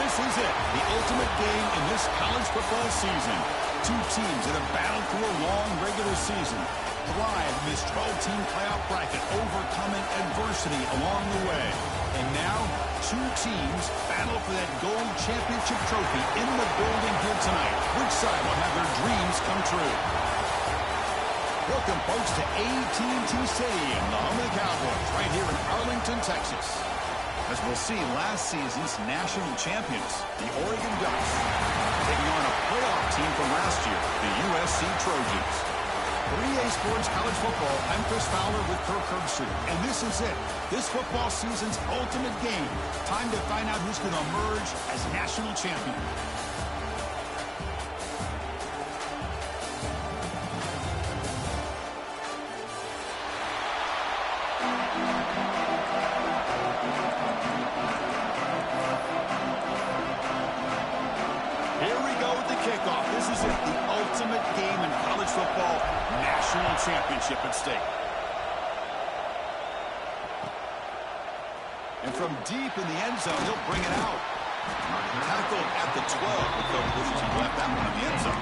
This is it, the ultimate game in this college football season. Two teams that have battled through a long regular season, thrived in this 12-team playoff bracket, overcoming adversity along the way. And now, two teams battle for that gold championship trophy in the building here tonight. Which side will have their dreams come true? Welcome, folks, to AT&T Stadium, the home of the Cowboys, right here in Arlington, Texas. As we'll see, last season's national champions, the Oregon Ducks, taking on a playoff team from last year, the USC Trojans. 3A Sports College Football, I'm Chris Fowler with Kirk Herbstreit. And this is it, this football season's ultimate game. Time to find out who's going to emerge as national champion. Kickoff. This is it, the ultimate game in college football, national championship at stake. And from deep in the end zone, he'll bring it out. Tackled at the 12, but Coach Bush's left that one in the end zone.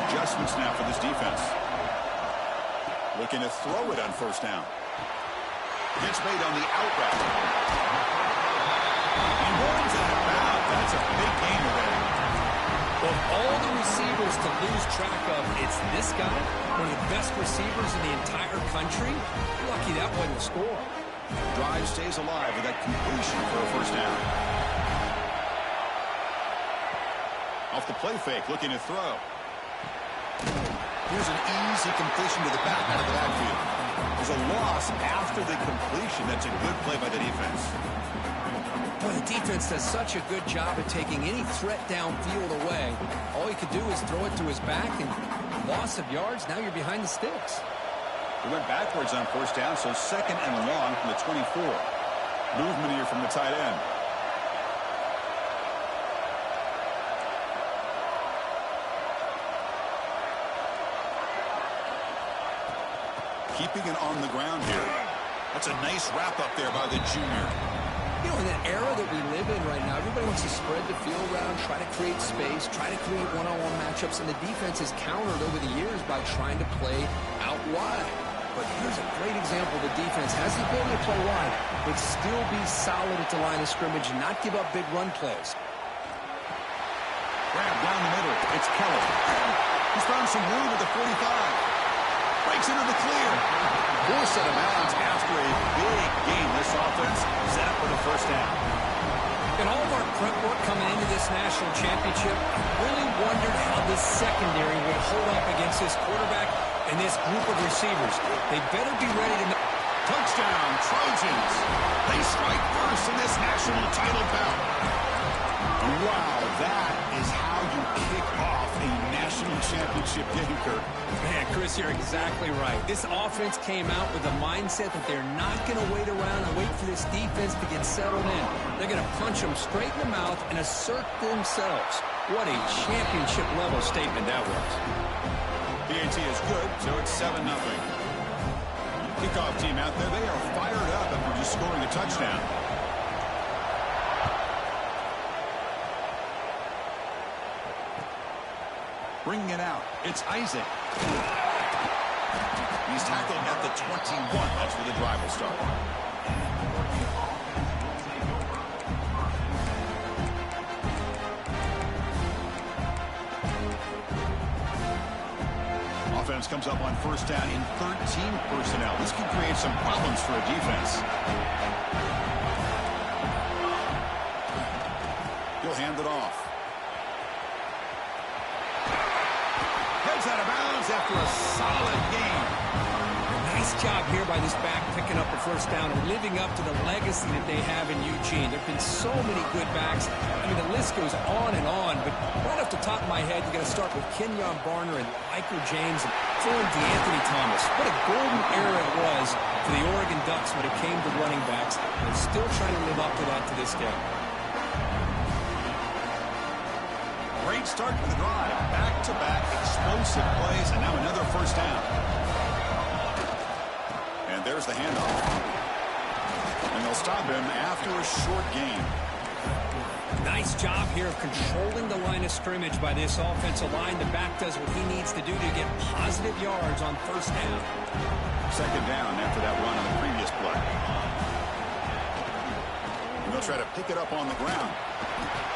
Adjustments now for this defense. Looking to throw it on first down. Gets made on the out route. And runs out of bounds. That's a big gain there. Of all the receivers to lose track of, it's this guy, one of the best receivers in the entire country. Lucky that wasn't a score. Drive stays alive with that completion for a first down. Off the play fake, looking to throw. Here's an easy completion to the back out of the backfield. There's a loss after the completion. That's a good play by the defense. Boy, the defense does such a good job at taking any threat downfield away. All he could do is throw it to his back, and loss of yards, now you're behind the sticks. He went backwards on first down, so second and long from the 24. Movement here from the tight end. Keeping it on the ground here. That's a nice wrap up there by the junior. You know, in that era that we live in right now, everybody wants to spread the field around, try to create space, try to create one-on-one matchups, and the defense has countered over the years by trying to play out wide. But here's a great example. The defense has the ability to play wide, but still be solid at the line of scrimmage and not give up big run plays. Grab down the middle. It's Keller. He's found some room at the 45. Breaks into the clear. Forced out of bounds after a big game. This offense set up for the first down. In all of our prep work coming into this national championship, I really wondered how this secondary would hold up against this quarterback and this group of receivers. They better be ready to make... Touchdown, Trojans. They strike first in this national title bout. Wow, that is how you kick off a national championship game, Kirk. Man, Chris, you're exactly right. This offense came out with a mindset that they're not going to wait around and wait for this defense to get settled in. They're going to punch them straight in the mouth and assert themselves. What a championship-level statement that was. PAT is good, so it's 7-0. Kickoff team out there, they are fired up after just scoring a touchdown. Bringing it out, it's Isaac. He's tackled at the 21. That's where the drive will start. Offense comes up on first down in 13 personnel. This could create some problems for a defense. He'll hand it off. Heads out of bounds after a solid game. Nice job here by this back picking up a first down and living up to the legacy that they have in Eugene. There have been so many good backs. I mean, the list goes on and on, but right off the top of my head, you got to start with Kenyon Barner and Michael James and throw in DeAnthony Thomas. What a golden era it was for the Oregon Ducks when it came to running backs. They're still trying to live up to that to this day. Great start for the drive. Back-to-back explosive plays, and now another first down. And there's the handoff. And they'll stop him after a short gain. Nice job here of controlling the line of scrimmage by this offensive line. The back does what he needs to do to get positive yards on first down. Second down after that run on the previous play. And they'll try to pick it up on the ground.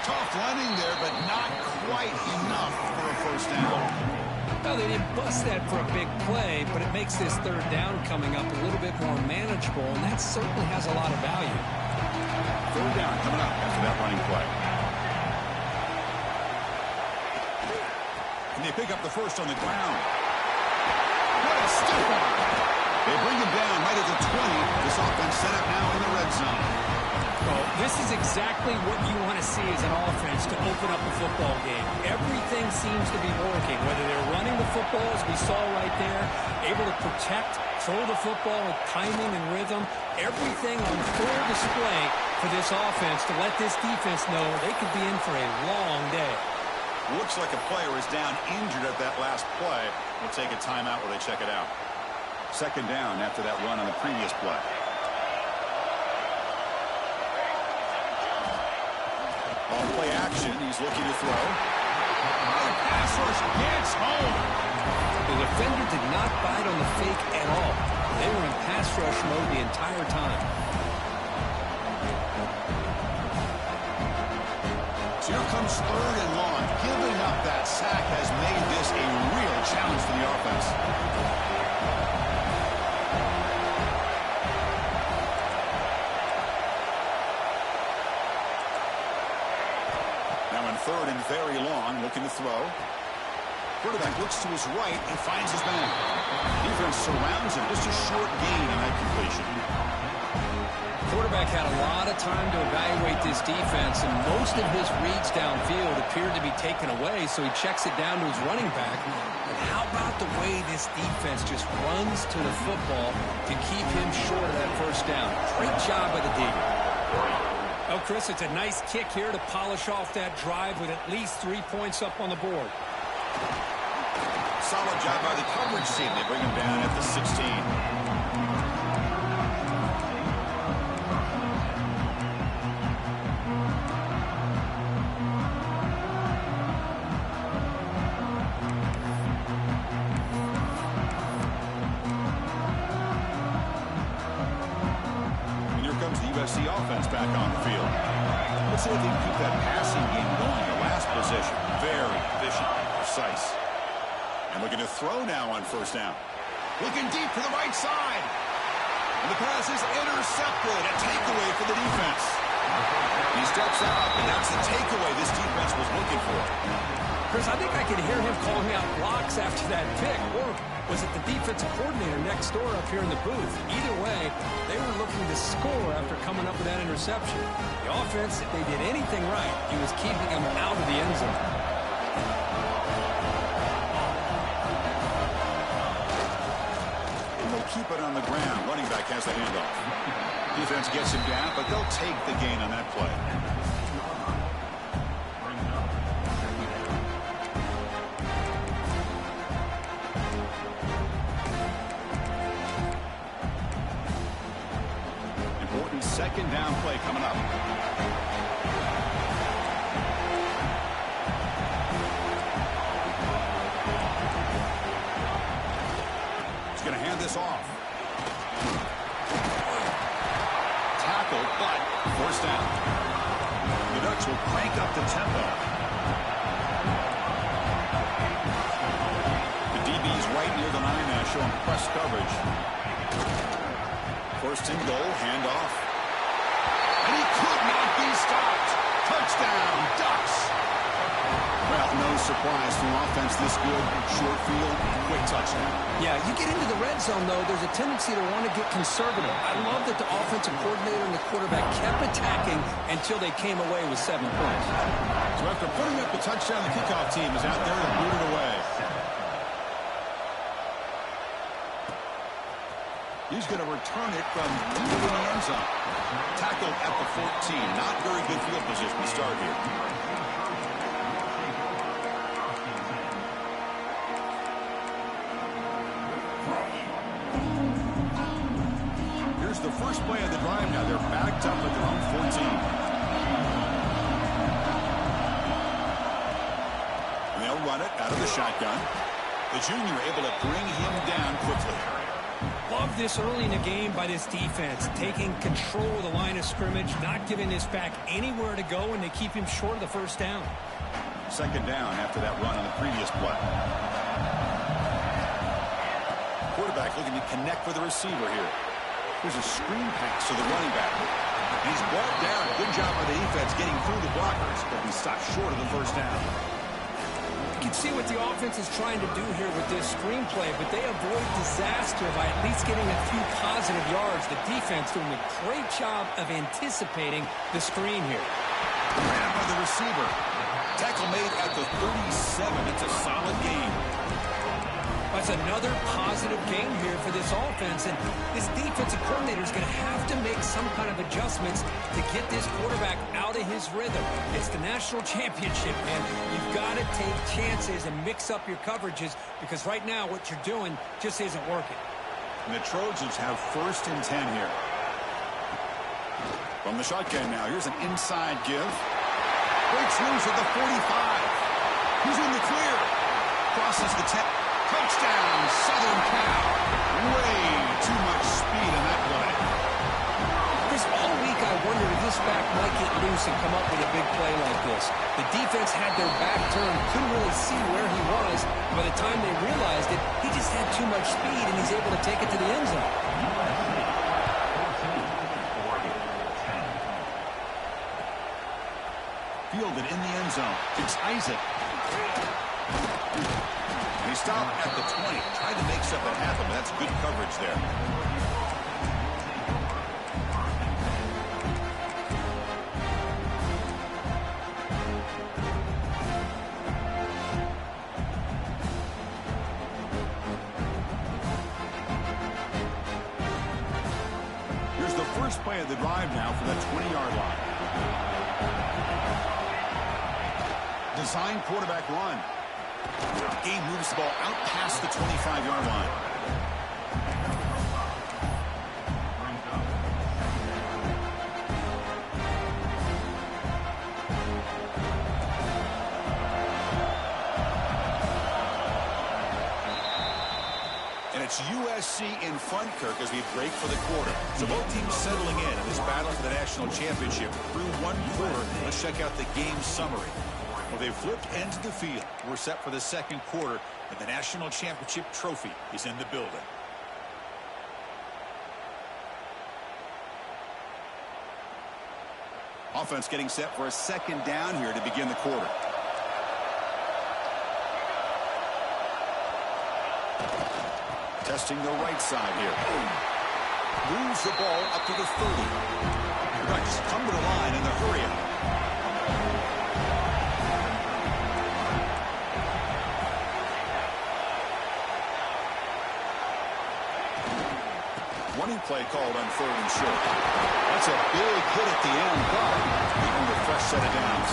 Tough running there, but not quite enough for a first down. Well, they didn't bust that for a big play, but it makes this third down coming up a little bit more manageable, and that certainly has a lot of value. Third down coming up after that running play. And they pick up the first on the ground. What a stiff arm. They bring him down right at the 20. This offense set up now in the red zone. Well, this is exactly what you want to see as an offense to open up a football game. Everything seems to be working, whether they're running the football, as we saw right there, able to protect, throw the football with timing and rhythm, everything on full display for this offense to let this defense know they could be in for a long day. Looks like a player is down injured at that last play. We'll take a timeout while they check it out. Second down after that run on the previous play. On play action, he's looking to throw. The pass rush gets home. The defender did not bite on the fake at all. They were in pass rush mode the entire time. So here comes third and long. Giving up that sack has made this a real challenge for the offense. Now in third and very long, looking to throw. Quarterback looks to his right and finds his man. Defense surrounds him. Just a short gain on that completion. Quarterback had a lot of time to evaluate this defense, and most of his reads downfield appeared to be taken away, so he checks it down to his running back. But how about the way this defense just runs to the football to keep him short of that first down? Great job by the D. Oh, Chris, it's a nice kick here to polish off that drive with at least 3 points up on the board. Solid job by the coverage team. They bring him down at the 16. USC offense back on the field. Let's see if they can keep that passing game going. The last possession, very efficient and precise. And looking to throw now on first down. Looking deep to the right side. And the pass is intercepted. A takeaway for the defense. He steps out, and that's the takeaway this defense was looking for. Chris, I think I could hear him calling out blocks after that pick. Or was it the defensive coordinator next door up here in the booth? Either way, they were looking to score after coming up with that interception. The offense, if they did anything right, he was keeping them out of the end zone. And they'll keep it on the ground. Running back has the handoff. Defense gets him down, but they'll take the gain on that play. Second down play coming up. He's going to hand this off. Tackled, but first down. The Ducks will crank up the tempo. The DB's right near the line now, showing press coverage. First and goal, handoff. And he could not be stopped. Touchdown, Ducks. Well, no no surprise from offense this good, short field, quick touchdown. Yeah, you get into the red zone, though, there's a tendency to want to get conservative. I love that the offensive coordinator and the quarterback kept attacking until they came away with 7 points. So after putting up the touchdown, the kickoff team is out there to boot it away. He's going to return it from deep in the end zone. Tackled at the 14. Not very good field position to start here. Here's the first play of the drive now. They're backed up at their own 14. And they'll run it out of the shotgun. The junior able to bring him down quickly. Love this early in the game by this defense, taking control of the line of scrimmage, not giving this back anywhere to go, and they keep him short of the first down. Second down after that run on the previous play. Quarterback looking to connect with the receiver here. Here's a screen pass to the running back. He's brought down. Good job by the defense getting through the blockers, but he stopped short of the first down. You can see what the offense is trying to do here with this screenplay, but they avoid disaster by at least getting a few positive yards. The defense doing a great job of anticipating the screen here. Grab by the receiver. Tackle made at the 37. It's a solid game. That's another positive game here for this offense, and this defensive coordinator is going to have to make some kind of adjustments to get this quarterback out of his rhythm. It's the national championship, man. You've got to take chances and mix up your coverages, because right now what you're doing just isn't working. And the Trojans have 1st and 10 here. From the shotgun now, here's an inside give. Breaks loose at the 45. He's in the clear. Crosses the 10. Touchdown, Southern Cal. Way too much speed in that play. This all week I wondered if this back might get loose and come up with a big play like this. The defense had their back turned, couldn't really see where he was. By the time they realized it, he just had too much speed, and he's able to take it to the end zone. Fielded in the end zone. It's Isaac. He stopped at the 20. Tried to make something happen, but that's good coverage there. Here's the first play of the drive now for that 20-yard line. Design quarterback run. Game moves the ball out past the 25-yard line. And it's USC in front, Kirk, as we break for the quarter. So both teams settling in this battle for the national championship through one quarter. Let's check out the game summary. Well, they've flipped ends of the field. We're set for the second quarter, and the national championship trophy is in the building. Offense getting set for a second down here to begin the quarter. Testing the right side here. Moves the ball up to the 30. Right, just come to the line in the hurry up. Running play called on 3rd and short. That's a big hit at the end, but even with a fresh set of downs.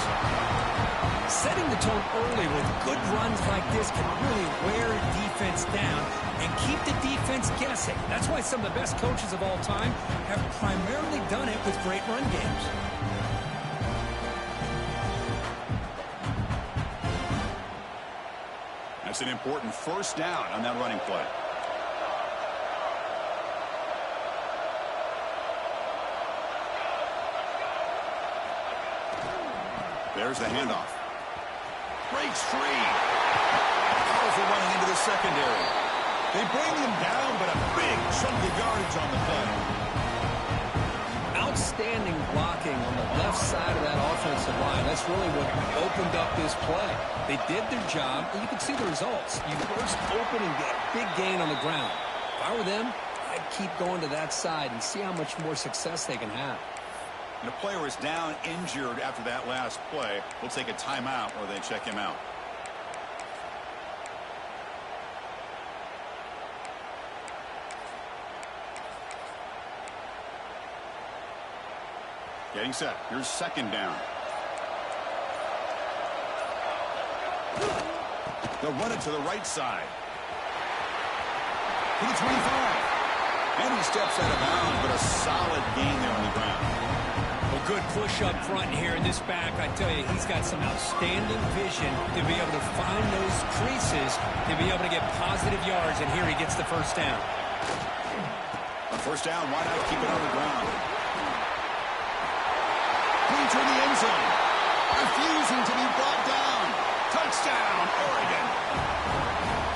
Setting the tone early with good runs like this can really wear defense down and keep the defense guessing. That's why some of the best coaches of all time have primarily done it with great run games. That's an important first down on that running play. There's the handoff. Breaks free. Powerful running into the secondary. They bring them down, but a big chunk of yardage on the play. Outstanding blocking on the left side of that offensive offensive line. That's really what opened up this play. They did their job, and you can see the results. You burst open and get a big gain on the ground. If I were them, I'd keep going to that side and see how much more success they can have. And the player is down injured after that last play. We'll take a timeout or they check him out. Getting set. Here's second down. They'll run it to the right side. To the 25. And he steps out of bounds, but a solid gain there on the ground. Well, good push up front here in this back. I tell you, he's got some outstanding vision to be able to find those creases, to be able to get positive yards, and here he gets the first down. On first down, why not keep it on the ground? Into the end zone. Refusing to be brought down. Touchdown, Oregon.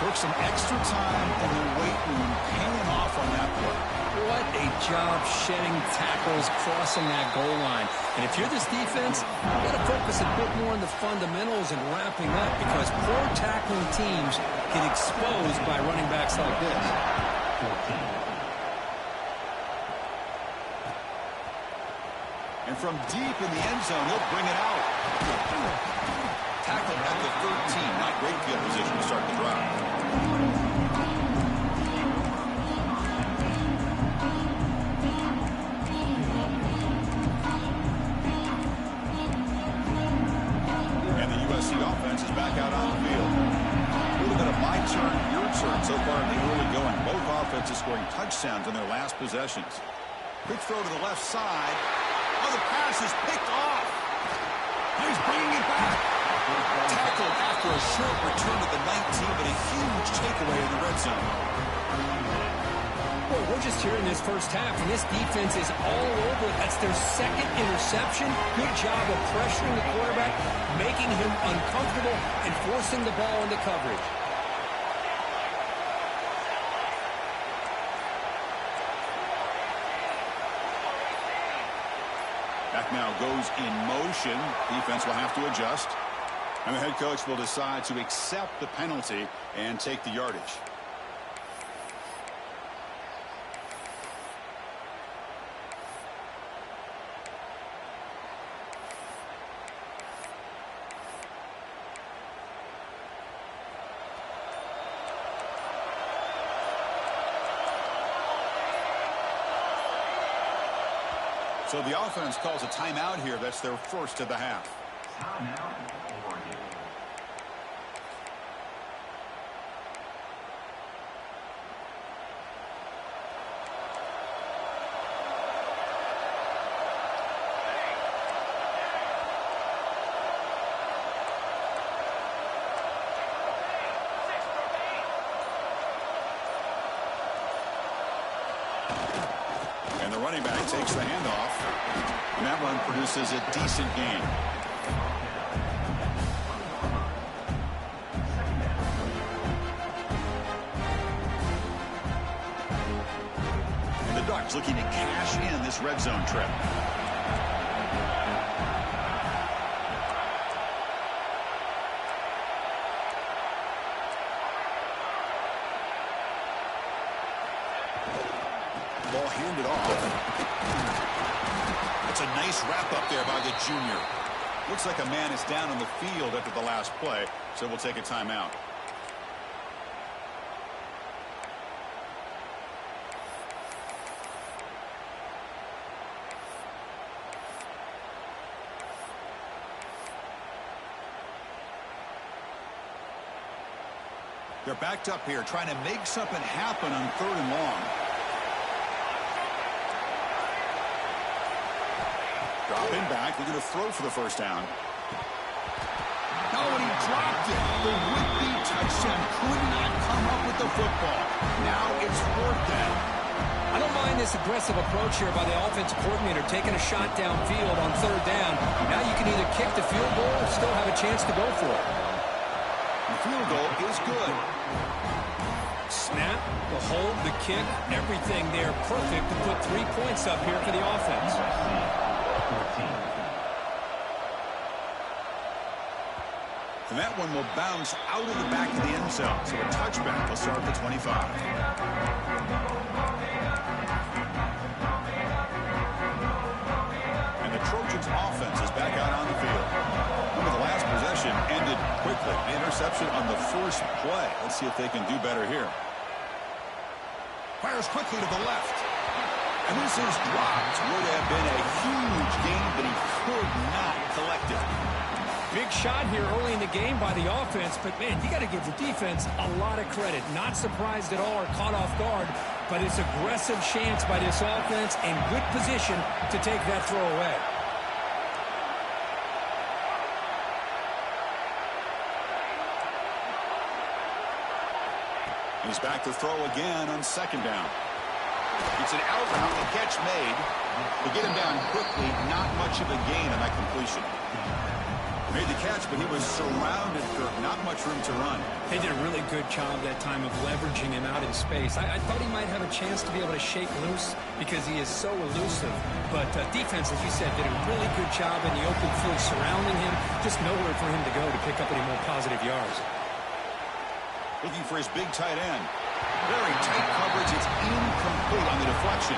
Took some extra time in the weight room paying off on that play. What a job shedding tackles, crossing that goal line. And if you're this defense, you've got to focus a bit more on the fundamentals and wrapping up, because poor tackling teams get exposed by running backs like this. And from deep in the end zone, he'll bring it out. Tackled at the 13. Not great field position to start the drive. And the USC offense is back out on the field. A little bit of my turn, your turn so far in the early going. Both offenses scoring touchdowns in their last possessions. Quick throw to the left side. Oh, the pass is picked off. He's bringing it back. Tackled after a short return to the 19, but a huge takeaway in the red zone. Boy, we're just here in this first half, and this defense is all over it. That's their second interception. Good job of pressuring the quarterback, making him uncomfortable, and forcing the ball into coverage. Back now goes in motion. Defense will have to adjust. And the head coach will decide to accept the penalty and take the yardage. So the offense calls a timeout here. That's their first of the half. Timeout, Oregon. And the running back takes the handoff. And that run produces a decent gain. And the Ducks looking to cash in this red zone trip. Ball handed off. It's a nice wrap-up there by the junior. Looks like a man is down on the field after the last play, so we'll take a timeout. They're backed up here, trying to make something happen on 3rd and long. Dropping back, they're going to throw for the first down. Oh, and he dropped it. The would-be touchdown could not come up with the football. Now it's 4th down. I don't mind this aggressive approach here by the offensive coordinator, taking a shot downfield on 3rd down. Now you can either kick the field goal or still have a chance to go for it. The field goal is good. Snap, the hold, the kick, everything there perfect to put 3 points up here for the offense. And that one will bounce out of the back of the end zone. So a touchback will start at the 25. And the Trojans offense is back out on the field. Remember, the last possession ended quickly. The interception on the first play. Let's see if they can do better here. Fires quickly to the left. And this is dropped. Would have been a huge gain, but he could not collect it. Big shot here early in the game by the offense, but, man, you got to give the defense a lot of credit. Not surprised at all or caught off guard, but it's aggressive chance by this offense and good position to take that throw away. He's back to throw again on second down. It's an out route, the catch made. To get him down quickly, not much of a gain on that completion. Made the catch, but he was surrounded, Kirk. Not much room to run. They did a really good job that time of leveraging him out in space. I thought he might have a chance to be able to shake loose because he is so elusive. But defense, as you said, did a really good job in the open field surrounding him. Just nowhere for him to go to pick up any more positive yards. Looking for his big tight end. Very tight coverage. It's incomplete on the deflection.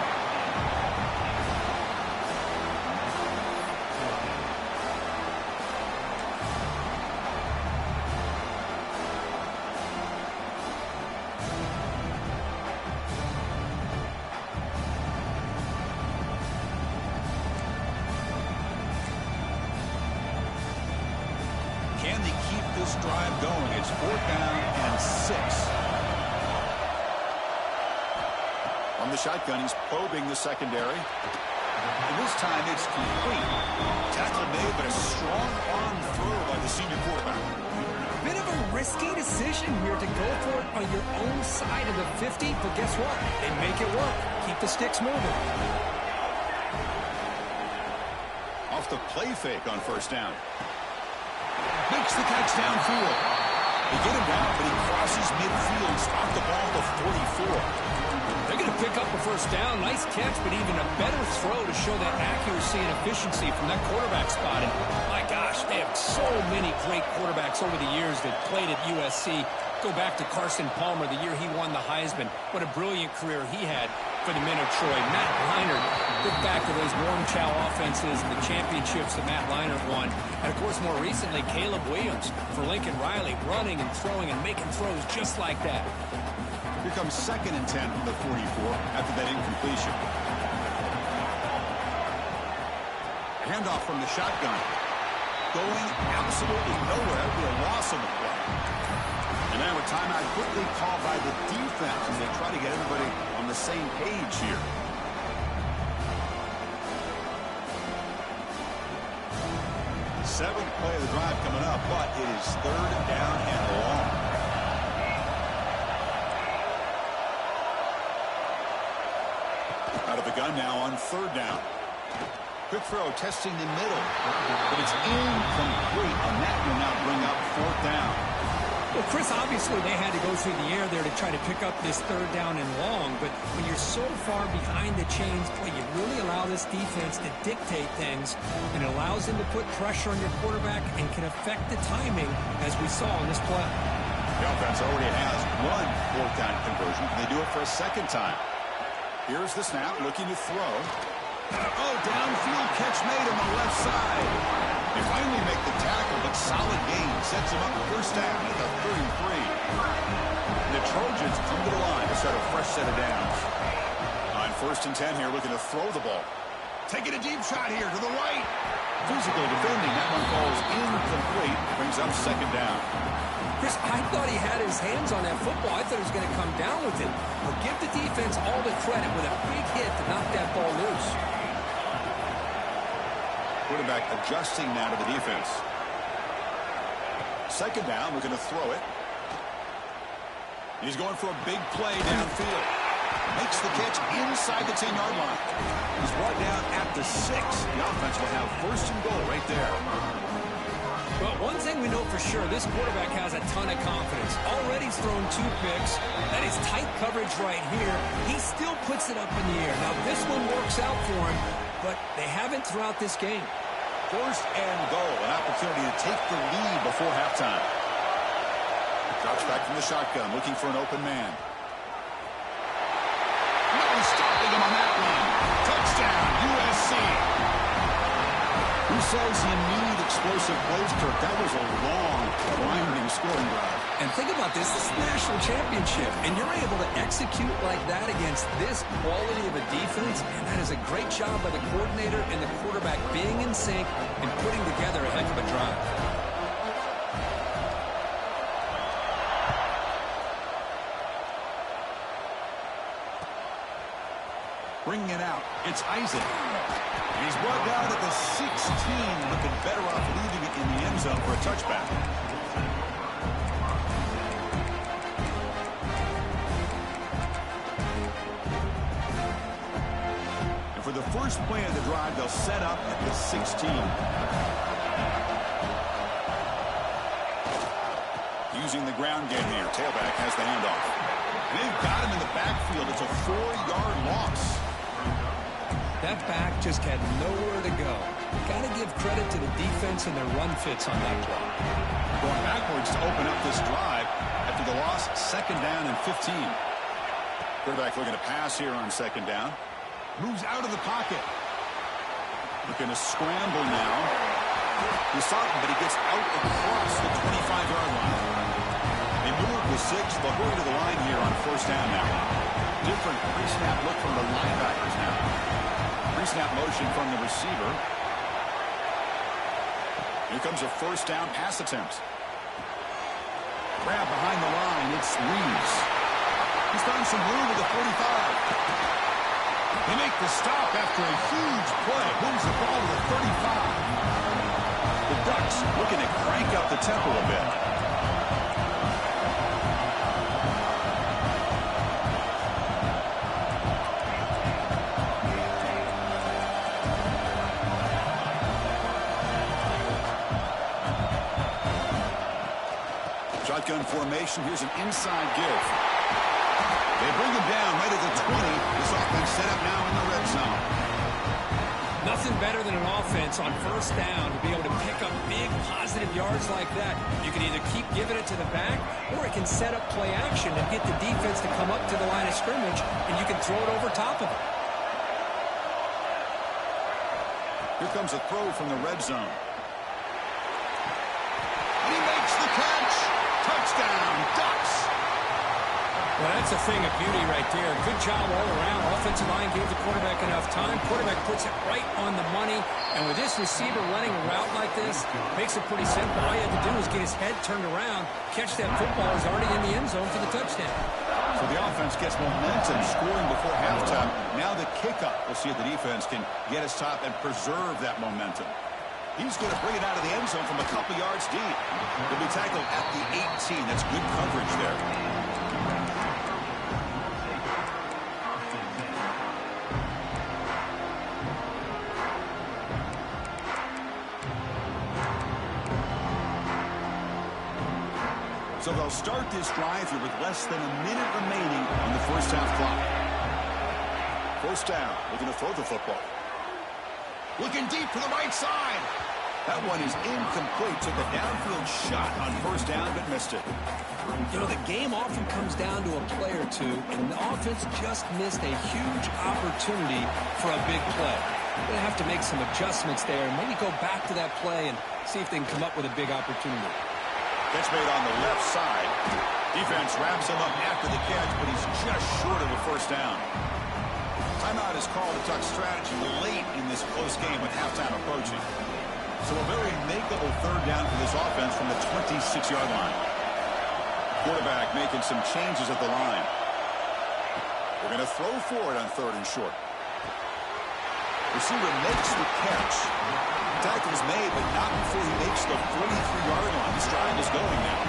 Can they keep this drive going? It's 4th down and 6. From the shotgun, he's probing the secondary. And this time it's complete. Tackle made, but a strong arm throw by the senior quarterback. Bit of a risky decision here to go for it on your own side of the 50, but guess what? They make it work. Keep the sticks moving. Off the play fake on 1st down. Makes the catch downfield. They get him down, but he crosses midfield. Stop the ball to 44. They're going to pick up a 1st down. Nice catch, but even a better throw to show that accuracy and efficiency from that quarterback spot. And my gosh, they have so many great quarterbacks over the years that played at USC. Go back to Carson Palmer, the year he won the Heisman. What a brilliant career he had for the men of Troy. Matt Leinart, look back to those Warm Chow offenses and the championships that Matt Leinart won. And, of course, more recently, Caleb Williams for Lincoln Riley, running and throwing and making throws just like that. Here comes 2nd and 10 from the 44 after that incompletion. Handoff from the shotgun. Going absolutely nowhere. That would be a loss on the play. And now a timeout quickly called by the defense as they try to get everybody on the same page here. Seventh play of the drive coming up, but it is 3rd down and long. Out of the gun now on 3rd down. Quick throw testing the middle, but it's incomplete, and that will now bring up 4th down. Well, Chris, obviously they had to go through the air there to try to pick up this 3rd down and long, but when you're so far behind the chains, boy, you really allow this defense to dictate things, and it allows them to put pressure on your quarterback and can affect the timing, as we saw in this play. The offense already has one 4th down conversion. Can they do it for a 2nd time? Here's the snap, looking to throw. Oh, downfield catch made on the left side. They finally make the tackle, but solid gain sets him up 1st down at the 33. The Trojans come to the line to start a fresh set of downs. On 1st and 10 here, looking to throw the ball. Taking a deep shot here to the right. Physical defending. That one falls incomplete. Brings up 2nd down. Chris, I thought he had his hands on that football. I thought he was going to come down with it. But give the defense all the credit with a big hit to knock that ball loose. Quarterback adjusting now to the defense. 2nd down, we're going to throw it. He's going for a big play downfield. Makes the catch inside the 10-yard line. He's brought down at the 6. The offense will have 1st and goal right there. But one thing we know for sure, this quarterback has a ton of confidence. Already thrown 2 picks. That is tight coverage right here. He still puts it up in the air. Now, this one works out for him, but they haven't throughout this game. First and goal, an opportunity to take the lead before halftime. Drops back from the shotgun, looking for an open man. No stopping him on that one. Touchdown, USC. Who says you need explosive plays, Kirk? That was a long, winding scoring drive. And think about this. This is the national championship, and you're able to execute like that against this quality of a defense, and that is a great job by the coordinator and the quarterback being in sync and putting together a heck of a drive. Bringing it out, it's Isaac. And he's brought down at the 16, looking better off leaving it in the end zone for a touchback. And for the first play of the drive, they'll set up at the 16. Using the ground game here, tailback has the handoff. They've got him in the backfield. It's a 4-yard loss. That back just had nowhere to go. Got to give credit to the defense and their run fits on that play. Going backwards to open up this drive after the loss, second down and 15. Quarterback looking to pass here on second down. Moves out of the pocket. Looking to scramble now. He saw him, but he gets out across the 25-yard line. They move the 6. They'll hurry to the line here on first down now. Different pre-snap look from the linebackers now. Pre-snap motion from the receiver. Here comes a first down pass attempt. Grab behind the line. It's Reeves. He's found some room at the 45. They make the stop after a huge play. Moves the ball to the 35. The Ducks looking to crank up the tempo a bit. Shotgun formation. Here's an inside give. They bring him down right at the 20. This offense set up now in the red zone. Nothing better than an offense on first down to be able to pick up big positive yards like that. You can either keep giving it to the back, or it can set up play action and get the defense to come up to the line of scrimmage, and you can throw it over top of it. Here comes a throw from the red zone. He makes the catch. Touchdown, Ducks. Well, that's a thing of beauty right there. Good job all around. Offensive line gave the quarterback enough time. Quarterback puts it right on the money. And with this receiver running a route like this, makes it pretty simple. All you have to do is get his head turned around, catch that football. He's already in the end zone for the touchdown. So the offense gets momentum, scoring before halftime. Now the kickoff. We'll see if the defense can get a stop and preserve that momentum. He's going to bring it out of the end zone from a couple yards deep. He'll be tackled at the 18. That's good coverage there. So they'll start this drive here with less than a minute remaining on the first half clock. First down, looking to throw the football. Looking deep to the right side. That one is incomplete. Took a downfield shot on first down, but missed it. You know, the game often comes down to a play or two, and the offense just missed a huge opportunity for a big play. They're going to have to make some adjustments there and maybe go back to that play and see if they can come up with a big opportunity. Catch made on the left side. Defense wraps him up after the catch, but he's just short of a first down. Timeout is called. The Ducks strategy late in this close game with halftime approaching. So a very makeable third down for this offense from the 26-yard line. Quarterback making some changes at the line. We're going to throw for it on third and short. Receiver makes the catch. Tackle's made, but not before he makes the 43-yard line. This drive is going now.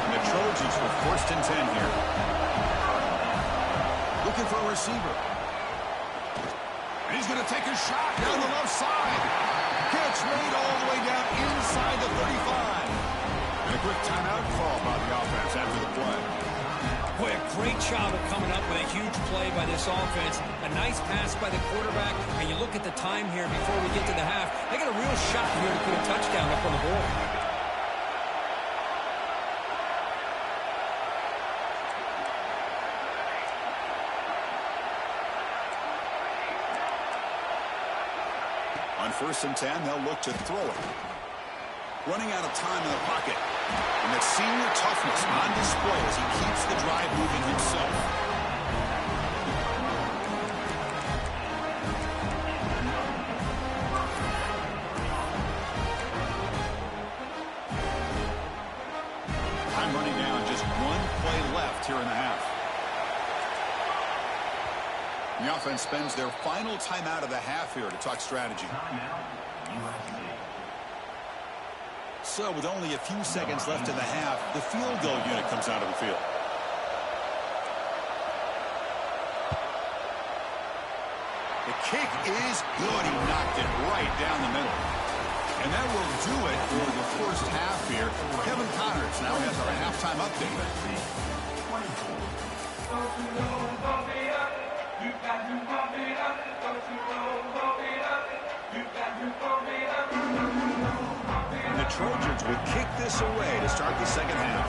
And the Trojans with first and 10 here. Looking for a receiver. And he's going to take a shot down the left side. Catch made all the way down inside the 35. And a quick timeout call by the offense after the play. Boy, a great job of coming up with a huge play by this offense. A nice pass by the quarterback. And you look at the time here before we get to the half. They got a real shot here to put a touchdown up on the board. On 1st and 10, they'll look to throw it. Running out of time in the pocket. And that senior toughness on display as he keeps the drive moving himself. Time running down, just one play left here in the half. The offense spends their final timeout of the half here to talk strategy. So with only a few seconds left in the half, the field goal unit comes out of the field. The kick is good. He knocked it right down the middle. And that will do it for the first half here. Kevin Connors now has our halftime update. The Trojans will kick this away to start the second half.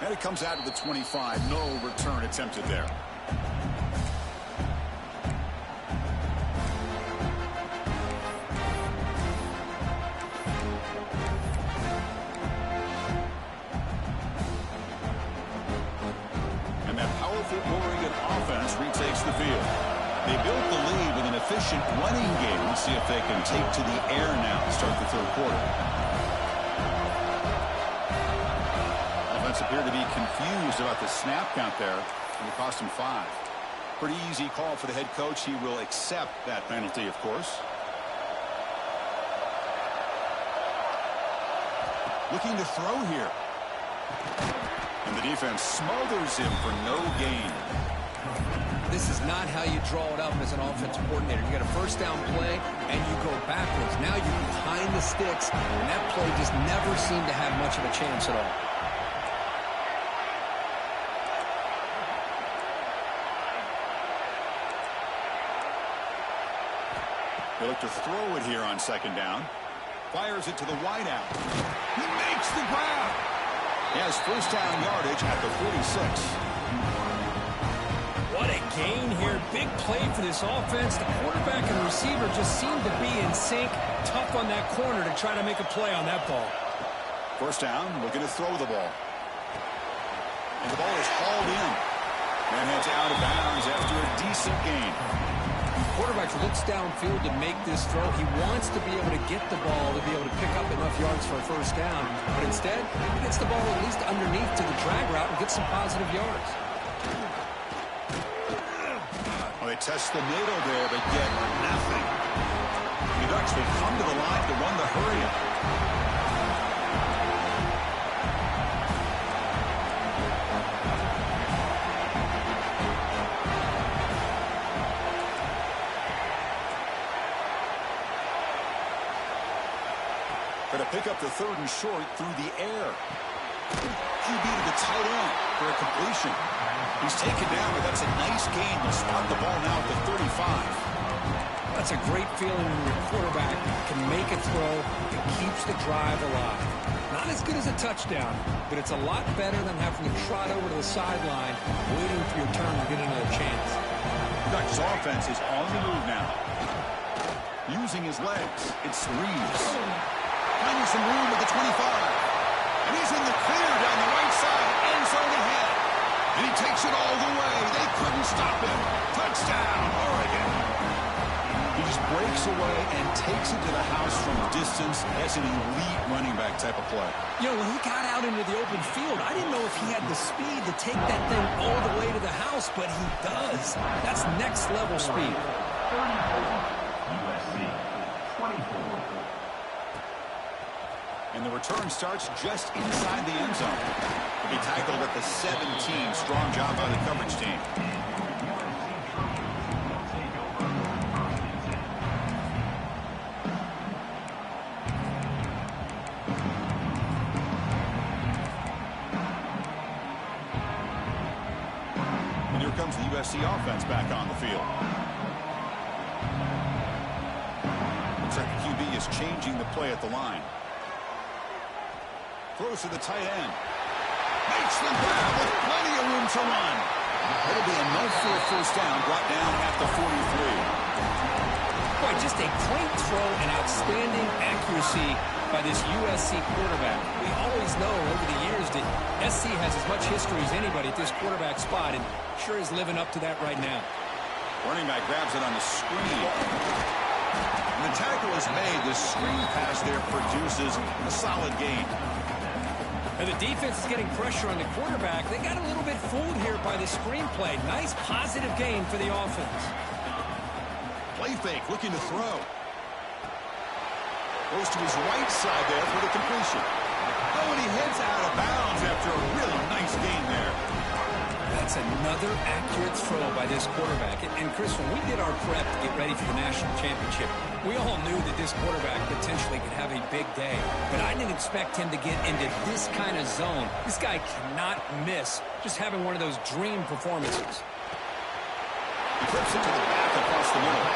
And it comes out of the 25. No return attempted there. And that powerful Oregon offense retakes the field. They built the lead with an efficient running game. Let's see if they can take to the air now to start the third quarter. Offense appeared to be confused about the snap count there, and it cost him 5. Pretty easy call for the head coach. He will accept that penalty, of course. Looking to throw here. And the defense smothers him for no gain. This is not how you draw it up as an offensive coordinator. You got a first down play, and you go backwards. Now you're behind the sticks, and that play just never seemed to have much of a chance at all. They look to throw it here on second down. Fires it to the wideout. He makes the grab. He has first down yardage at the 46. What a gain here. Big play for this offense. The quarterback and receiver just seem to be in sync. Tough on that corner to try to make a play on that ball. First down, looking to throw the ball. And the ball is hauled in. And heads out of bounds after a decent gain. The quarterback looks downfield to make this throw. He wants to be able to get the ball to be able to pick up enough yards for a first down. But instead, he gets the ball at least underneath to the drag route and gets some positive yards. Well, they test the middle there, but get nothing. The Ducks will come to the line to run the hurry-up. Going to pick up the third and short through the air. QB to the tight end for a completion. He's taken down, but that's a nice gain. They'll spot the ball now at the 35. That's a great feeling when your quarterback can make a throw and keeps the drive alive. Not as good as a touchdown, but it's a lot better than having to trot over to the sideline, waiting for your turn to get another chance. Ducks offense is on the move now. Using his legs, it's Reeves. Finding some room at the 25. And he's in the clear down the right side. End zone ahead. And he takes it all the way. They couldn't stop him. Touchdown, Oregon. He just breaks away and takes it to the house from distance. That's an elite running back type of play. You know, when he got out into the open field, I didn't know if he had the speed to take that thing all the way to the house, but he does. That's next level speed. And the return starts just inside the end zone. He'll be tackled at the 17. Strong job by the coverage team. USC offense back on the field. Looks like the QB is changing the play at the line. Throws to the tight end. Makes the grab with plenty of room to run. It'll be enough for a first down, brought down at the 43. Boy, just a great throw and outstanding accuracy by this USC quarterback. We always know over the years that SC has as much history as anybody at this quarterback spot, and sure is living up to that right now. Running back grabs it on the screen. And the tackle is made. The screen pass there produces a solid gain. And the defense is getting pressure on the quarterback. They got a little bit fooled here by the screenplay. Nice positive gain for the offense. Play fake, looking to throw. Goes to his right side there for the completion. Oh, and he heads out of bounds after a really nice gain there. That's another accurate throw by this quarterback. And Chris, when we did our prep to get ready for the national championship, we all knew that this quarterback potentially could have a big day. But I didn't expect him to get into this kind of zone. This guy cannot miss just having one of those dream performances. He flips it to the back across the middle.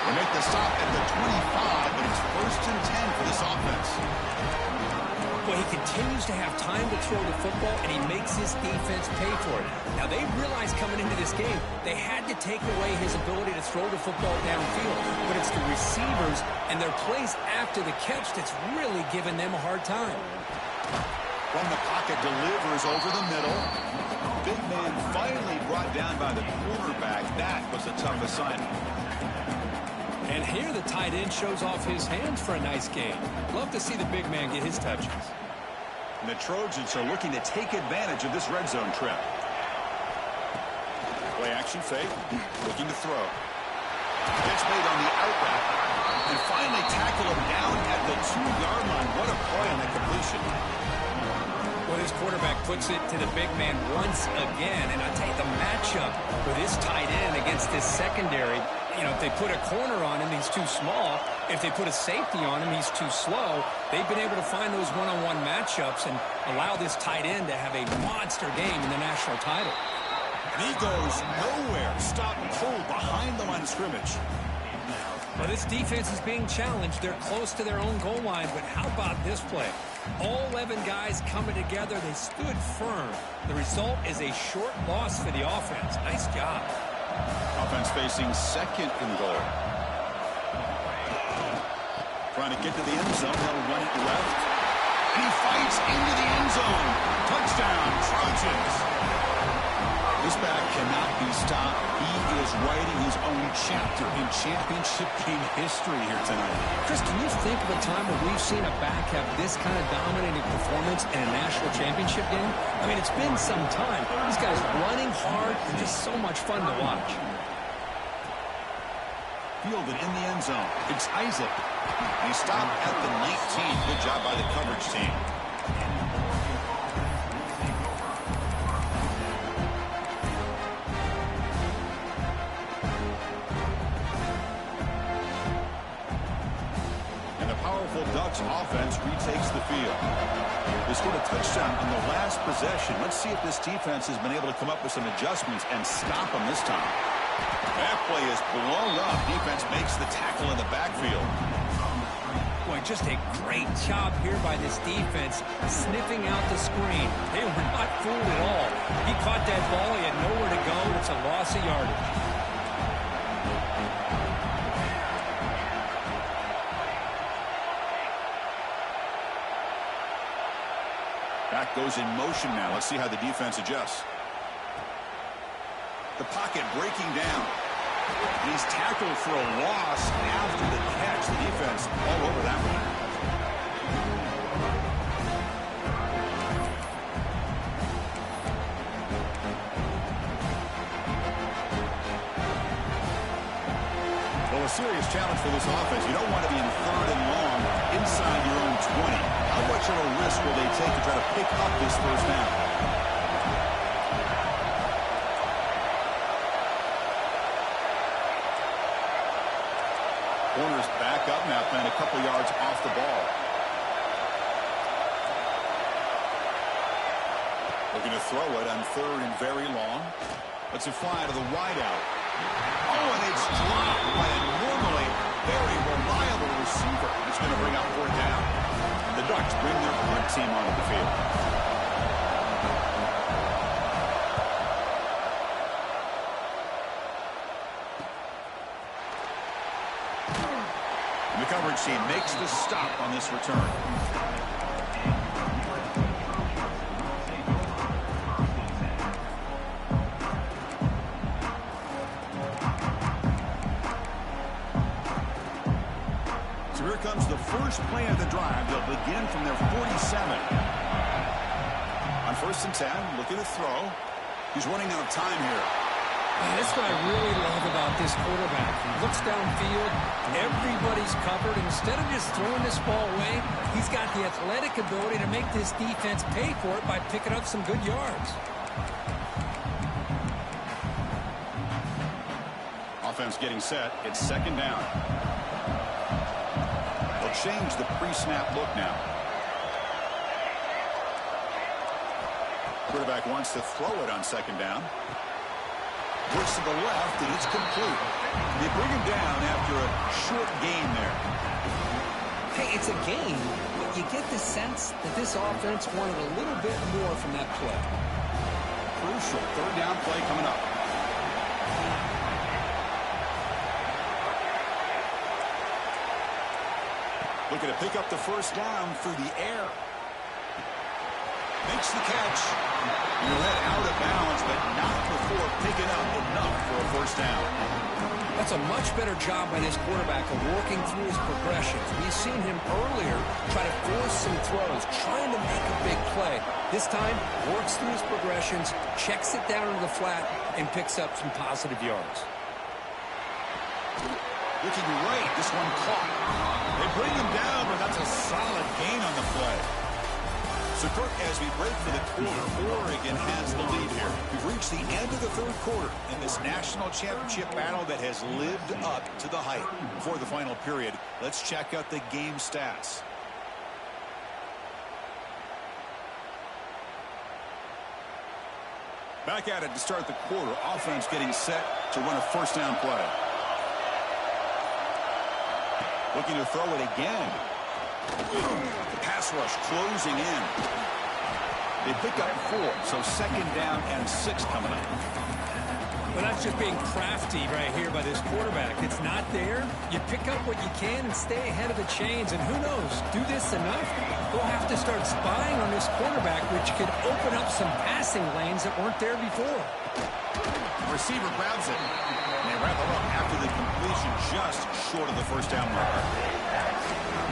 They make the stop at the 25, but it's 1st and 10 for this offense. Well, he continues to have time to throw the football, and he makes his defense pay for it. Now, they realized coming into this game, they had to take away his ability to throw the football downfield. But it's the receivers and their plays after the catch that's really giving them a hard time. From the pocket, delivers over the middle. Big man finally brought down by the quarterback. That was a tough assignment. And here the tight end shows off his hands for a nice gain. Love to see the big man get his touches. And the Trojans are looking to take advantage of this red zone trip. Play action fake, looking to throw. Gets made on the out route. And finally tackle him down at the 2-yard line. What a play on that completion. Well, this quarterback puts it to the big man once again. And I tell you, the matchup for this tight end against this secondary, you know, if they put a corner on him, he's too small. If they put a safety on him, he's too slow. They've been able to find those one-on-one matchups and allow this tight end to have a monster game in the national title. And he goes nowhere. Stop and pull behind the line of scrimmage. Well, this defense is being challenged. They're close to their own goal line, but how about this play? All 11 guys coming together. They stood firm. The result is a short loss for the offense. Nice job. Offense facing 2nd and goal. Trying to get to the end zone. He'll run it left. And he fights into the end zone. Touchdown, Trojans. This back cannot be stopped. He is writing his own chapter in championship game history here tonight. Chris, can you think of a time where we've seen a back have this kind of dominating performance in a national championship game? I mean, it's been some time. This guy's running hard and just so much fun to watch. Fielded in the end zone. It's Isaac. He stopped at the 19. Good job by the coverage team. Ducks offense retakes the field. They scored a touchdown on the last possession. Let's see if this defense has been able to come up with some adjustments and stop them this time. That play is blown up. Defense makes the tackle in the backfield. Boy, just a great job here by this defense, sniffing out the screen. They were not fooled at all. He caught that ball. He had nowhere to go. It's a loss of yardage. Back goes in motion now. Let's see how the defense adjusts. The pocket breaking down. And he's tackled for a loss after the catch. The defense all over that one. Well, a serious challenge for this offense. You don't want to be in 3rd and long inside your own 20. How much of a risk will they take to try to pick up this first down? Corners back up now, playing a couple yards off the ball. Looking to throw it on 3rd and very long. Let's it fly to the wideout. Oh, and it's dropped by a normally very reliable receiver. It's going to bring up 4th down. The Ducks bring their punt team onto the field. The coverage team makes the stop on this return. So here comes the first play of the drive. They'll begin from their 47. On 1st and 10, looking to throw. He's running out of time here. That's what I really love about this quarterback. He looks downfield, everybody's covered. Instead of just throwing this ball away, he's got the athletic ability to make this defense pay for it by picking up some good yards. Offense getting set. It's 2nd down. They'll change the pre-snap look now. Quarterback wants to throw it on 2nd down. Looks to the left, and it's complete. They bring him down after a short gain there. Hey, it's a game, but you get the sense that this offense wanted a little bit more from that play. Crucial 3rd down play coming up. Looking to pick up the 1st down through the air. Makes the catch. You're led out of bounds, but not before picking up enough for a 1st down. That's a much better job by this quarterback of working through his progressions. We've seen him earlier try to force some throws, trying to make a big play. This time, works through his progressions, checks it down into the flat, and picks up some positive yards. Looking right, this one caught. They bring him down, but that's a solid gain on the play. So, Kirk, as we break for the quarter, Oregon has the lead here. We've reached the end of the 3rd quarter in this national championship battle that has lived up to the hype. Before the final period, let's check out the game stats. Back at it to start the quarter. Offense getting set to run a 1st down play. Looking to throw it again. The pass rush closing in. They pick up 4, so 2nd down and 6 coming up. But that's just being crafty right here by this quarterback. It's not there. You pick up what you can and stay ahead of the chains. And who knows, do this enough, they'll have to start spying on this quarterback, which could open up some passing lanes that weren't there before. Receiver grabs it. And they wrap it up after the completion just short of the 1st down mark.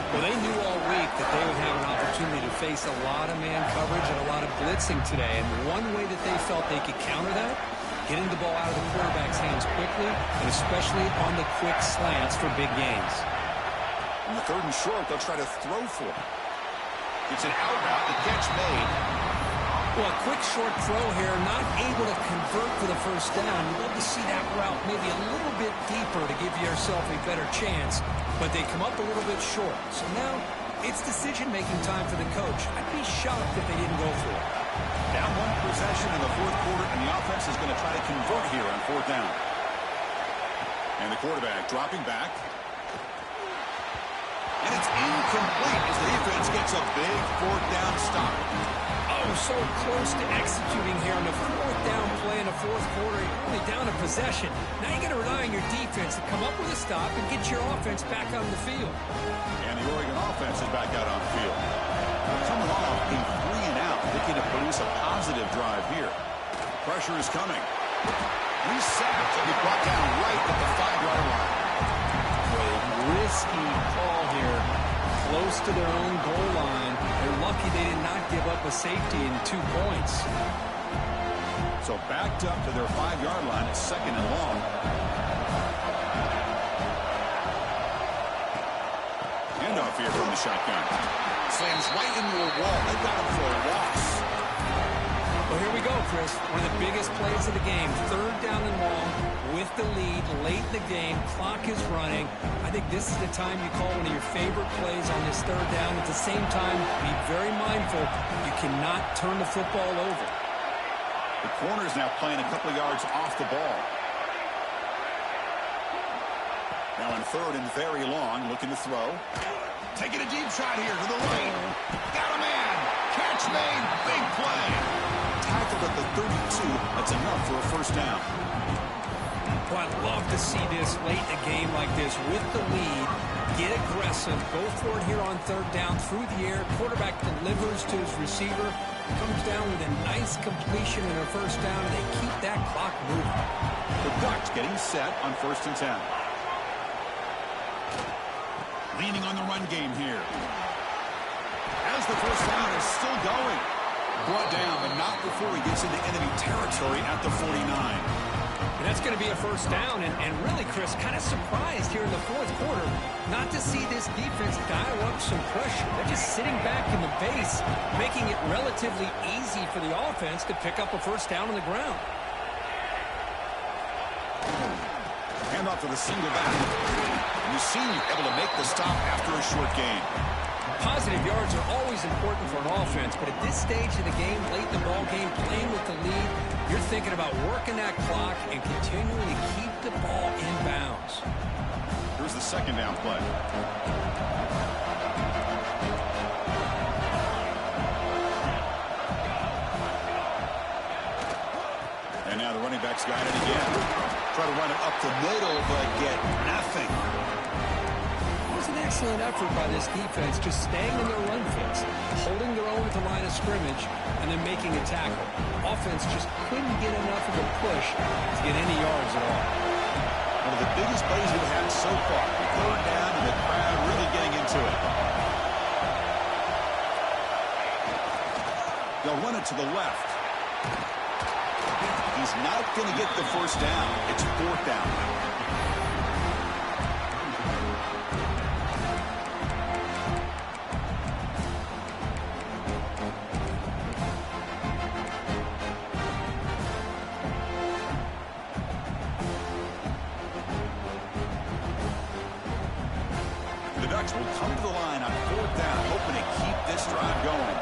Well, they knew all week that they would have an opportunity to face a lot of man coverage and a lot of blitzing today. And one way that they felt they could counter that, getting the ball out of the quarterback's hands quickly, and especially on the quick slants for big gains. On the 3rd and short, they'll try to throw for it. It's an out route, the catch made. Well, a quick short throw here, not able to convert for the 1st down. You'd love to see that route maybe a little bit deeper to give yourself a better chance, but they come up a little bit short. So now it's decision-making time for the coach. I'd be shocked if they didn't go for it. Down 1 possession in the 4th quarter, and the offense is going to try to convert here on 4th down. And the quarterback dropping back. And it's incomplete as the defense gets a big 4th down stop. Oh, so close to executing here on the 4th down play in the 4th quarter. You're only down a possession. Now you got to rely on your defense to come up with a stop and get your offense back on the field. And the Oregon offense is back out on the field. They're coming off a 3 and out, looking to produce a positive drive here. Pressure is coming. He's sacked and he's brought down right at the 5-yard line. Risky call here, close to their own goal line. They're lucky they did not give up a safety in 2 points. So backed up to their 5-yard line at 2nd and long. Handoff here from the shotgun. Slams right into a wall. They got him for a loss. Well, here we go, Chris. One of the biggest plays of the game. 3rd down and long with the lead late in the game. Clock is running. I think this is the time you call one of your favorite plays on this 3rd down. At the same time, be very mindful. You cannot turn the football over. The corner's now playing a couple of yards off the ball. Now on third and very long, looking to throw. Taking a deep shot here to the right. Got a man. Catch made. Big play. Tackled at the 32. That's enough for a first down. Well, I'd love to see this late in a game like this with the lead. Get aggressive. Go for it here on third down through the air. Quarterback delivers to his receiver. Comes down with a nice completion in their first down, and they keep that clock moving. The Ducks getting set on 1st and 10. Leaning on the run game here. As the first down is still going. Brought down, but not before he gets into enemy territory at the 49. And that's going to be a first down. And really, Chris, kind of surprised here in the fourth quarter not to see this defense dial up some pressure. They're just sitting back in the base, making it relatively easy for the offense to pick up a first down on the ground. Hand off to the single back. Mussini able to make the stop after a short gain. Positive yards are always important for an offense, but at this stage of the game, late in the ball game, playing with the lead, you're thinking about working that clock and continuing to keep the ball in bounds. Here's the second down play. And now the running back's got it again. Try to run it up the middle, but get nothing. It was an excellent effort by this defense, just staying in their run fits, holding their own at the line of scrimmage, and then making a tackle. Offense just couldn't get enough of a push to get any yards at all. One of the biggest plays we've had so far. Third down, and the crowd really getting into it. They'll run it to the left. He's not going to get the first down. It's 4th down. The Ducks will come to the line on 4th down, hoping to keep this drive going.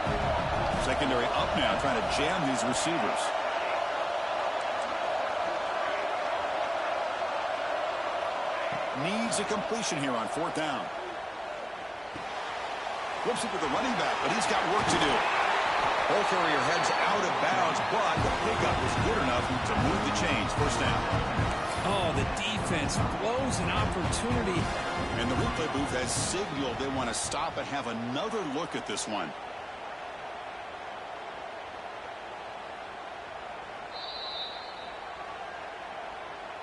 Secondary up now, trying to jam these receivers. Needs a completion here on 4th down. Flips it to the running back, but he's got work to do. Ball carrier heads out of bounds, but the pickup was good enough to move the chains. First down. Oh, the defense blows an opportunity. And the replay booth has signaled they want to stop and have another look at this one.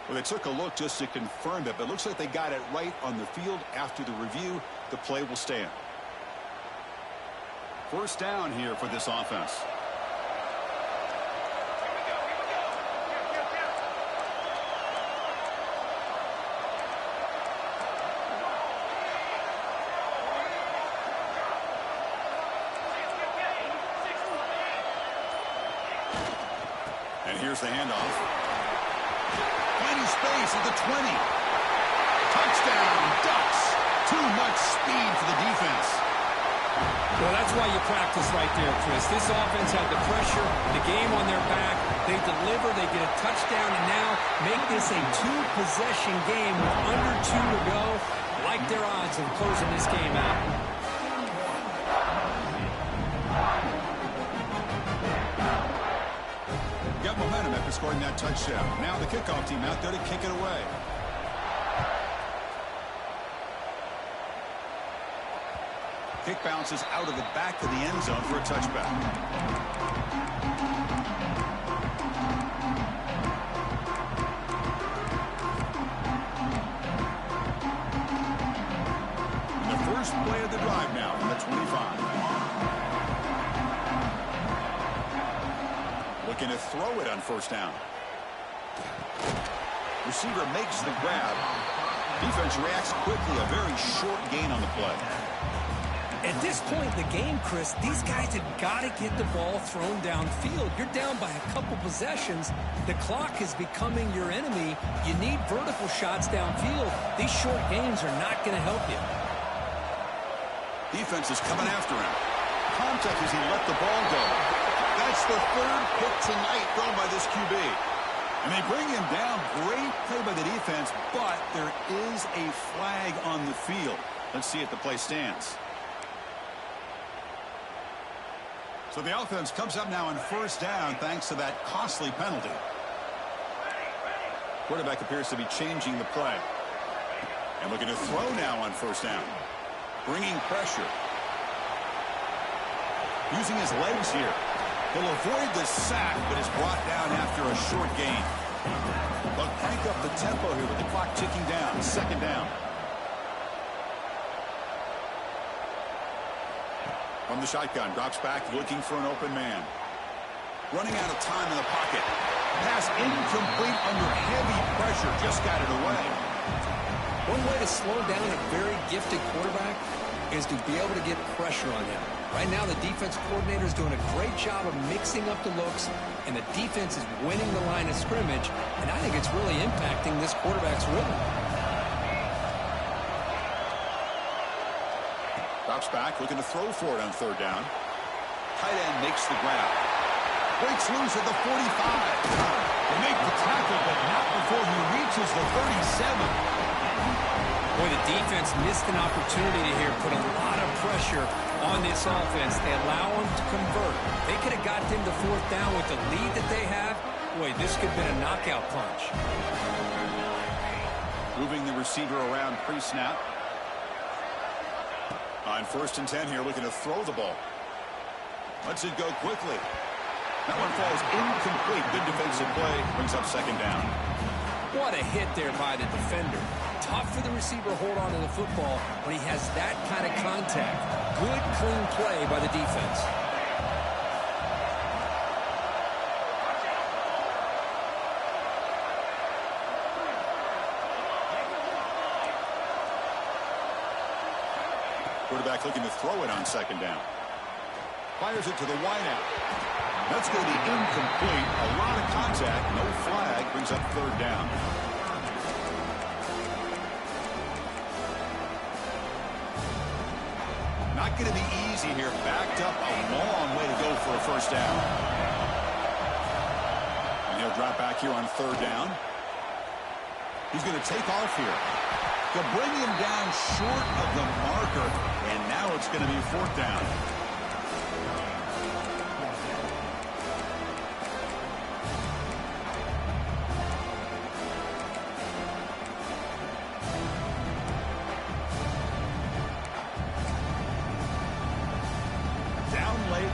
Well, they took a look just to confirm it, but it looks like they got it right on the field. After the review, the play will stand. First down here for this offense. And here's the handoff. Finding space at the 20. Touchdown, Ducks. Too much speed for the defense. Well, that's why you practice right there, Chris. This offense had the pressure, the game on their back. They deliver, they get a touchdown, and now make this a two-possession game with under 2 to go. Like their odds of closing this game out. Got momentum after scoring that touchdown. Now the kickoff team out there to kick it away. Kick bounces out of the back of the end zone for a touchback. And the first play of the drive now from the 25. Looking to throw it on first down. Receiver makes the grab. Defense reacts quickly. A very short gain on the play. At this point in the game, Chris, these guys have got to get the ball thrown downfield. You're down by a couple possessions. The clock is becoming your enemy. You need vertical shots downfield. These short gains are not going to help you. Defense is coming after him. Contact as he let the ball go. That's the third pick tonight thrown by this QB. And they bring him down. Great play by the defense, but there is a flag on the field. Let's see if the play stands. So the offense comes up now on first down thanks to that costly penalty. Quarterback appears to be changing the play. And looking to throw now on first down. Bringing pressure. Using his legs here. He'll avoid the sack, but is brought down after a short gain. They'll crank up the tempo here with the clock ticking down. Second down. From the shotgun, drops back, looking for an open man. Running out of time in the pocket. Pass incomplete under heavy pressure. Just got it away. One way to slow down a very gifted quarterback is to be able to get pressure on him. Right now, the defense coordinator is doing a great job of mixing up the looks, and the defense is winning the line of scrimmage, and I think it's really impacting this quarterback's rhythm. Drops back, looking to throw for it on third down. Tight end makes the grab. Breaks loose at the 45. They make the tackle, but not before he reaches the 37. Boy, the defense missed an opportunity here, put a lot of pressure on this offense. They allow them to convert. They could have got them to fourth down with the lead that they have. Boy, this could have been a knockout punch. Moving the receiver around pre-snap. On first and 10 here, looking to throw the ball. Lets it go quickly. That one falls incomplete. Good defensive play. Brings up second down. What a hit there by the defender. Tough for the receiver to hold on to the football when he has that kind of contact. Good, clean play by the defense. Quarterback looking to throw it on second down. Fires it to the wideout. That's going to be incomplete. A lot of contact. No flag. Brings up third down. Not going to be easy here. Backed up a long way to go for a first down. And he'll drop back here on third down. He's going to take off here. They'll bring him down short of the marker. And now it's going to be fourth down.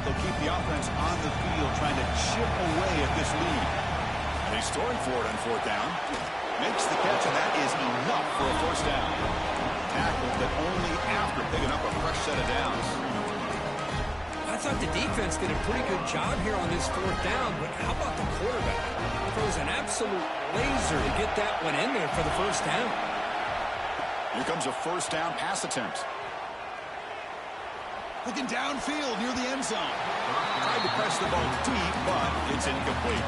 They'll keep the offense on the field trying to chip away at this lead. And he's throwing for it on fourth down. Makes the catch, and that is enough for a first down. Tackled, but only after picking up a fresh set of downs. I thought the defense did a pretty good job here on this fourth down, but how about the quarterback? Throws an absolute laser to get that one in there for the first down. Here comes a first down pass attempt. Looking downfield near the end zone. Tried to press the ball deep, but it's incomplete.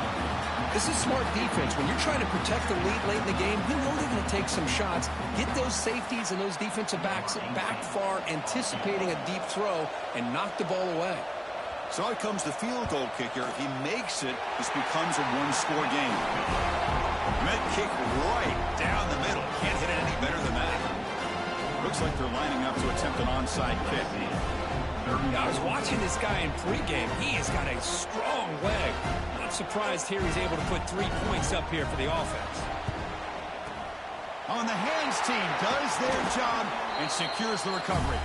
This is smart defense. When you're trying to protect the lead late in the game, you know they're going to take some shots. Get those safeties and those defensive backs back far, anticipating a deep throw, and knock the ball away. So out comes the field goal kicker. If he makes it, this becomes a one-score game. And that kick right down the middle. Can't hit it any better than that. Looks like they're lining up to attempt an onside kick. I was watching this guy in pregame. He has got a strong leg. Not surprised here he's able to put 3 points up here for the offense. On the hands team does their job and secures the recovery.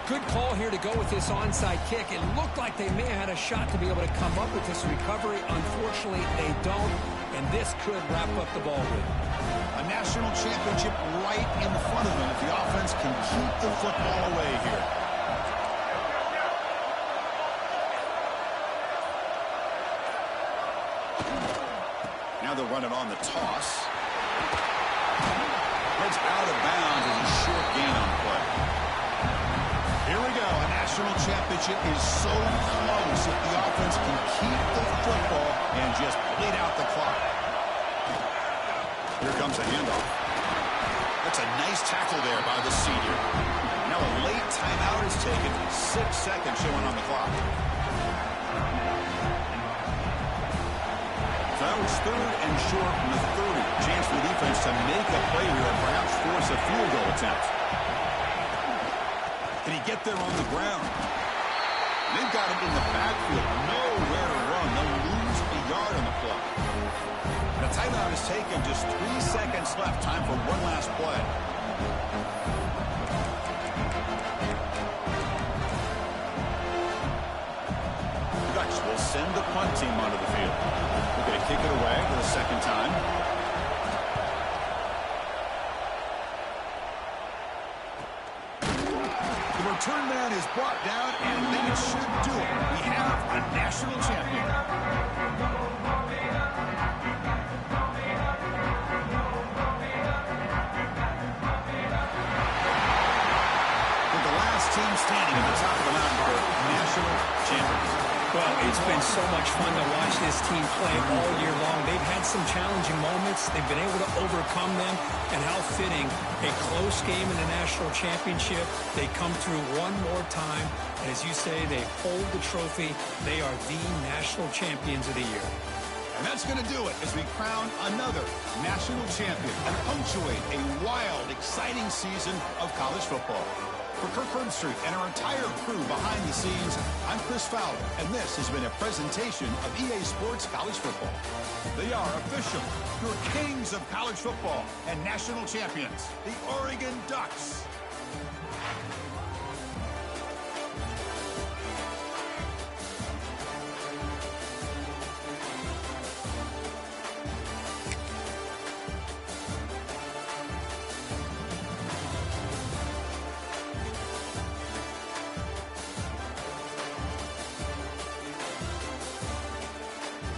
Good call here to go with this onside kick. It looked like they may have had a shot to be able to come up with this recovery. Unfortunately, they don't, and this could wrap up the ball game. A national championship right in front of them if the offense can keep the football away here. Now they'll run it on the toss. It's out of bounds and a short gain on the play. Here we go. A national championship is so close if the offense can keep the football and just bleed out the clock. Here comes a handoff. That's a nice tackle there by the senior. Now a late timeout is taken. 6 seconds showing on the clock. So that was 3rd and short from the 30. Chance for the defense to make a play here and perhaps force a field goal attempt. Can he get there on the ground? They've got him in the backfield. Nowhere to run. They'll lose a yard on the play. The timeout is taken. Just 3 seconds left. Time for one last play. The Ducks will send the punt team onto the field. They're going to kick it away for the second time. The return man is brought down, and I think it should do it. We have a national champion. With the last team standing at the top of the mountain for national champions. Well, it's been so much fun to watch this team play all year long. They've had some challenging moments. They've been able to overcome them. And how fitting, a close game in the national championship. They come through one more time. And as you say, they hold the trophy. They are the national champions of the year. And that's going to do it as we crown another national champion and punctuate a wild, exciting season of college football. For Kirk Herbstreit and our entire crew behind the scenes, I'm Chris Fowler, and this has been a presentation of EA Sports College Football. They are official, your kings of college football and national champions, the Oregon Ducks.